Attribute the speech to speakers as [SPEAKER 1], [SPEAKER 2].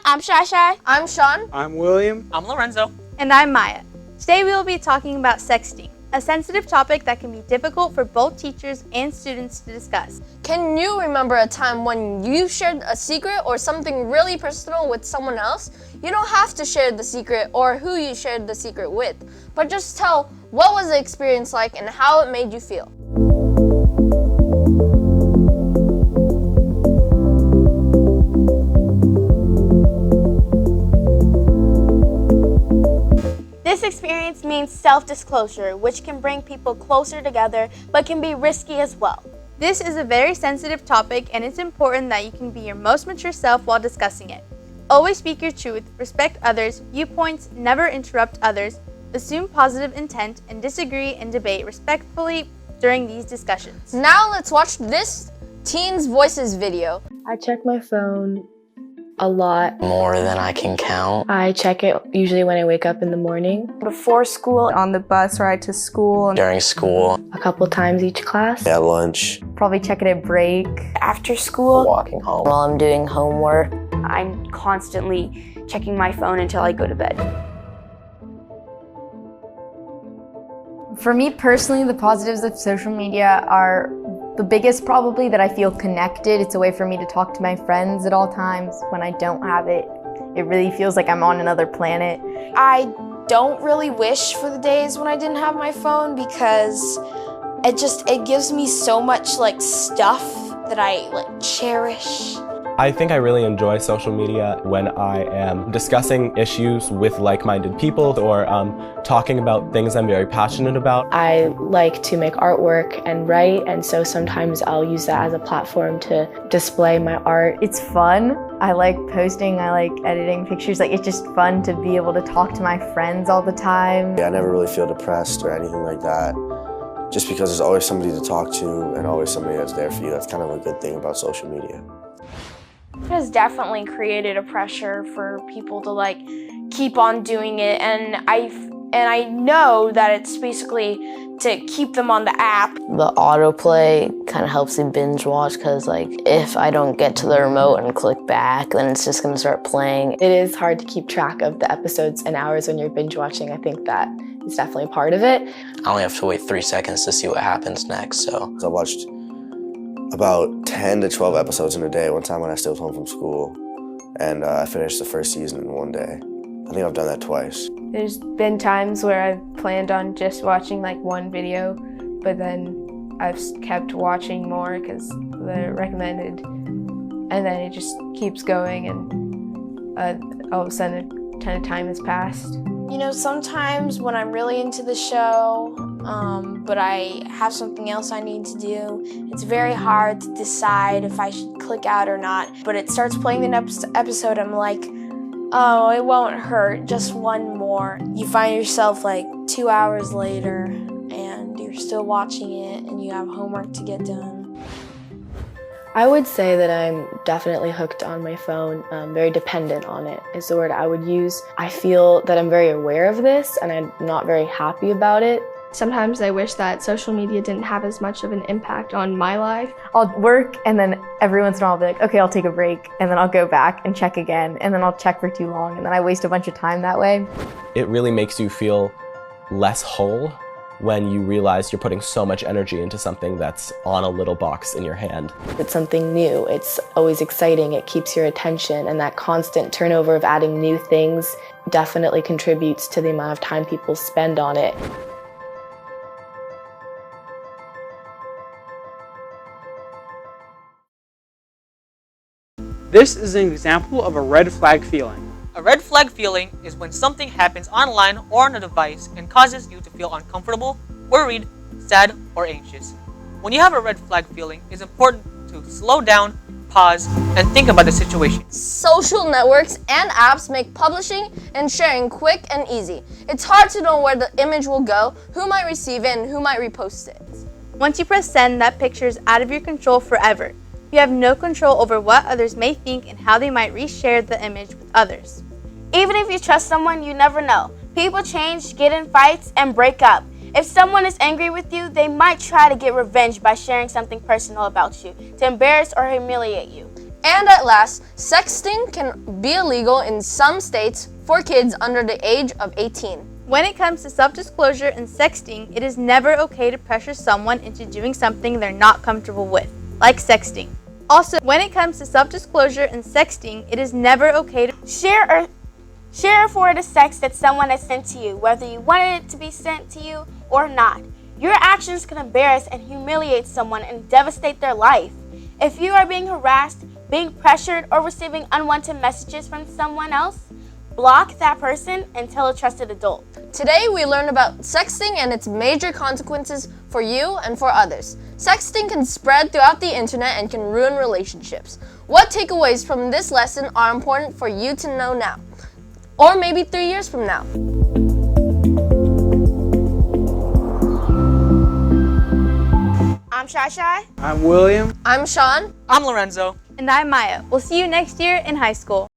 [SPEAKER 1] I'm Shai.
[SPEAKER 2] I'm Sean.
[SPEAKER 3] I'm William.
[SPEAKER 4] I'm Lorenzo.
[SPEAKER 5] And I'm Maya. Today we will be talking about sexting, a sensitive topic that can be difficult for both teachers and students to discuss.
[SPEAKER 2] Can you remember a time when you shared a secret or something really personal with someone else? You don't have to share the secret or who you shared the secret with, but just tell what was the experience like and how it made you feel.
[SPEAKER 1] This experience means self-disclosure, which can bring people closer together, but can be risky as well.
[SPEAKER 5] This is a very sensitive topic, and it's important that you can be your most mature self while discussing it. Always speak your truth, respect others' viewpoints, never interrupt others, assume positive intent, and disagree and debate respectfully during these discussions.
[SPEAKER 2] Now let's watch this Teens Voices video.
[SPEAKER 6] I check my phone a lot.
[SPEAKER 7] More than I can count.
[SPEAKER 6] I check it usually when I wake up in the morning.
[SPEAKER 8] Before school, on the bus ride to school.
[SPEAKER 7] During school.
[SPEAKER 6] A couple times each class.
[SPEAKER 7] At lunch.
[SPEAKER 8] Probably check it at break.
[SPEAKER 9] After school.
[SPEAKER 7] Walking home. While I'm doing homework.
[SPEAKER 9] I'm constantly checking my phone until I go to bed.
[SPEAKER 10] For me personally, the positives of social media are the biggest probably that I feel connected. It's a way for me to talk to my friends at all times. When I don't have it, it really feels like I'm on another planet.
[SPEAKER 11] I don't really wish for the days when I didn't have my phone because it gives me so much stuff that I cherish.
[SPEAKER 12] I think I really enjoy social media when I am discussing issues with like-minded people or talking about things I'm very passionate about.
[SPEAKER 6] I like to make artwork and write, and so sometimes I'll use that as a platform to display my art.
[SPEAKER 10] It's fun. I like posting, I like editing pictures. It's just fun to be able to talk to my friends all the time.
[SPEAKER 13] I never really feel depressed or anything like that. Just because there's always somebody to talk to and always somebody that's there for you. That's kind of a good thing about social media.
[SPEAKER 11] It has definitely created a pressure for people to keep on doing it, and I know that it's basically to keep them on the app.
[SPEAKER 7] The autoplay kind of helps me binge watch because if I don't get to the remote and click back, then it's just gonna start playing.
[SPEAKER 6] It is hard to keep track of the episodes and hours when you're binge watching. I think that is definitely a part of it.
[SPEAKER 7] I only have to wait 3 seconds to see what happens next, so.
[SPEAKER 13] I watched about 10 to 12 episodes in a day one time when I stayed home from school, and I finished the first season in one day. I think I've done that twice.
[SPEAKER 14] There's been times where I've planned on just watching one video, but then I've kept watching more because they're recommended, and then it just keeps going, and all of a sudden a ton of time has passed.
[SPEAKER 11] You know, sometimes when I'm really into the show, but I have something else I need to do, it's very hard to decide if I should click out or not. But it starts playing the next episode, I'm like, oh, it won't hurt, just one more. You find yourself 2 hours later, and you're still watching it, and you have homework to get done.
[SPEAKER 6] I would say that I'm definitely hooked on my phone, very dependent on it is the word I would use. I feel that I'm very aware of this and I'm not very happy about it.
[SPEAKER 14] Sometimes I wish that social media didn't have as much of an impact on my life.
[SPEAKER 10] I'll work and then every once in a while I'll be like, okay, I'll take a break, and then I'll go back and check again, and then I'll check for too long, and then I waste a bunch of time that way.
[SPEAKER 12] It really makes you feel less whole when you realize you're putting so much energy into something that's on a little box in your hand.
[SPEAKER 6] It's something new, it's always exciting, it keeps your attention, and that constant turnover of adding new things definitely contributes to the amount of time people spend on it.
[SPEAKER 3] This is an example of a red flag feeling.
[SPEAKER 4] A red flag feeling is when something happens online or on a device and causes you to feel uncomfortable, worried, sad, or anxious. When you have a red flag feeling, it's important to slow down, pause, and think about the situation.
[SPEAKER 2] Social networks and apps make publishing and sharing quick and easy. It's hard to know where the image will go, who might receive it, and who might repost it.
[SPEAKER 5] Once you press send, that picture is out of your control forever. You have no control over what others may think and how they might reshare the image with others.
[SPEAKER 1] Even if you trust someone, you never know. People change, get in fights, and break up. If someone is angry with you, they might try to get revenge by sharing something personal about you, to embarrass or humiliate you.
[SPEAKER 2] And at last, sexting can be illegal in some states for kids under the age of 18.
[SPEAKER 5] When it comes to self-disclosure and sexting, it is never okay to pressure someone into doing something they're not comfortable with, like sexting. Also, when it comes to self-disclosure and sexting, it is never okay to
[SPEAKER 1] Share or forward a text that someone has sent to you, whether you wanted it to be sent to you or not. Your actions can embarrass and humiliate someone and devastate their life. If you are being harassed, being pressured, or receiving unwanted messages from someone else, block that person and tell a trusted adult.
[SPEAKER 2] Today we learned about sexting and its major consequences for you and for others. Sexting can spread throughout the internet and can ruin relationships. What takeaways from this lesson are important for you to know now? Or maybe 3 years from now?
[SPEAKER 1] I'm Shai.
[SPEAKER 3] I'm William.
[SPEAKER 2] I'm Sean.
[SPEAKER 4] I'm Lorenzo.
[SPEAKER 5] And I'm Maya. We'll see you next year in high school.